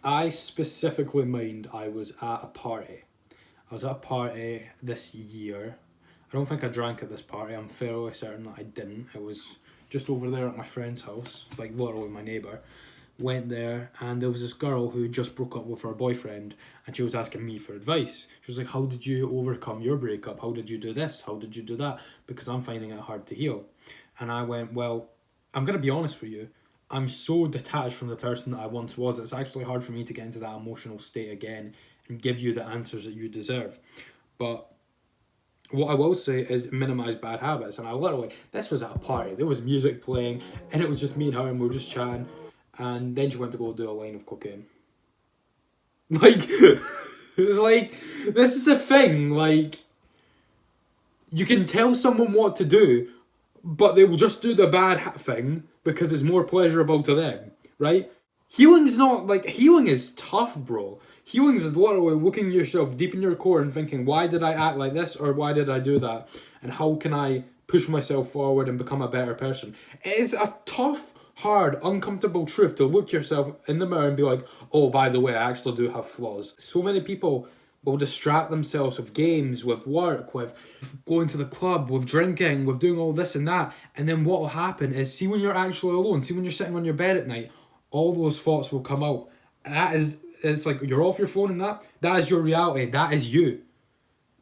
I specifically mind I was at a party. I was at a party this year. I don't think I drank at this party. I'm fairly certain that I didn't. It was just over there at my friend's house, like literally my neighbour. Went there, and there was this girl who just broke up with her boyfriend, and she was asking me for advice. She was like, how did you overcome your breakup? How did you do this? How did you do that? Because I'm finding it hard to heal. And I went, well, I'm going to be honest with you. I'm so detached from the person that I once was, it's actually hard for me to get into that emotional state again and give you the answers that you deserve. But what I will say is minimize bad habits. And I literally, this was at a party, there was music playing, and it was just me and her, and we were just chatting. And then she went to go do a line of cocaine. Like, like, this is a thing. Like, you can tell someone what to do, but they will just do the bad thing because it's more pleasurable to them, right? Healing's not like healing is tough, bro. Healing is literally looking yourself deep in your core and thinking, why did I act like this or why did I do that? And how can I push myself forward and become a better person? It is a tough, hard, uncomfortable truth to look yourself in the mirror and be like, oh, by the way, I actually do have flaws. So many people will distract themselves with games, with work, with going to the club, with drinking, with doing all this and that. And then what will happen is, see when you're actually alone, see when you're sitting on your bed at night, all those thoughts will come out. And that is, it's like you're off your phone and that is your reality, that is you.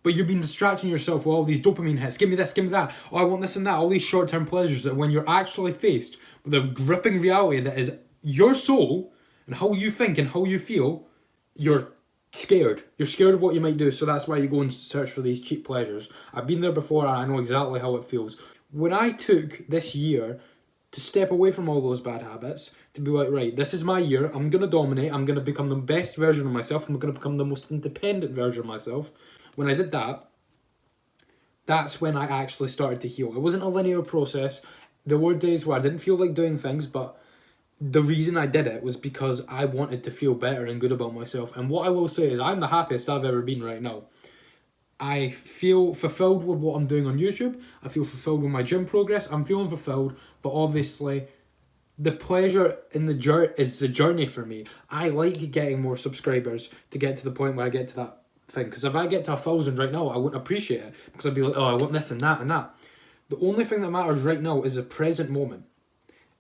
But you've been distracting yourself with all these dopamine hits. Give me this, give me that. Oh, I want this and that. All these short-term pleasures that when you're actually faced with a gripping reality that is your soul and how you think and how you feel, you're scared. You're scared of what you might do. So that's why you go and search for these cheap pleasures. I've been there before and I know exactly how it feels. When I took this year to step away from all those bad habits, to be like, right, this is my year, I'm going to dominate, I'm going to become the best version of myself, I'm going to become the most independent version of myself. When I did that, that's when I actually started to heal. It wasn't a linear process. There were days where I didn't feel like doing things, but the reason I did it was because I wanted to feel better and good about myself. And what I will say is I'm the happiest I've ever been right now. I feel fulfilled with what I'm doing on YouTube. I feel fulfilled with my gym progress. I'm feeling fulfilled, but obviously the pleasure in the journey is the journey for me. I like getting more subscribers to get to the point where I get to that thing. Because if I get to 1,000 right now, I wouldn't appreciate it. Because I'd be like, oh, I want this and that and that. The only thing that matters right now is the present moment.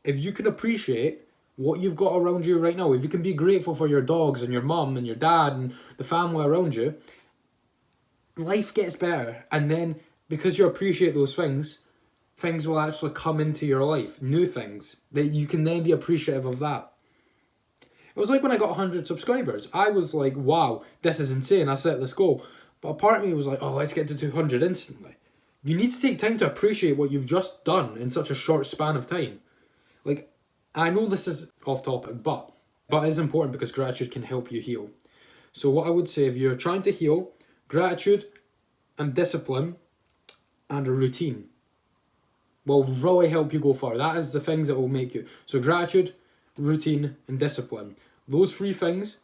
If you can appreciate what you've got around you right now, if you can be grateful for your dogs and your mum and your dad and the family around you, life gets better. And then because you appreciate those things, things will actually come into your life, new things that you can then be appreciative of that. It was like when I got 100 subscribers. I was like, wow, this is insane. I set this goal. But a part of me was like, oh, let's get to 200 instantly. You need to take time to appreciate what you've just done in such a short span of time. Like, I know this is off topic, but it's important because gratitude can help you heal. So what I would say, if you're trying to heal, gratitude and discipline and a routine will really help you go far. That is the things that will make you. So gratitude, routine, and discipline. Those three things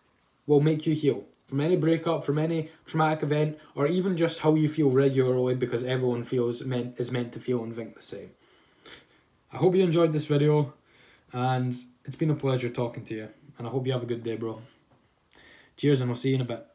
will make you heal from any breakup, from any traumatic event, or even just how you feel regularly, because everyone is meant to feel and think the same. I hope you enjoyed this video, and it's been a pleasure talking to you, and I hope you have a good day, bro. Cheers, and I'll see you in a bit.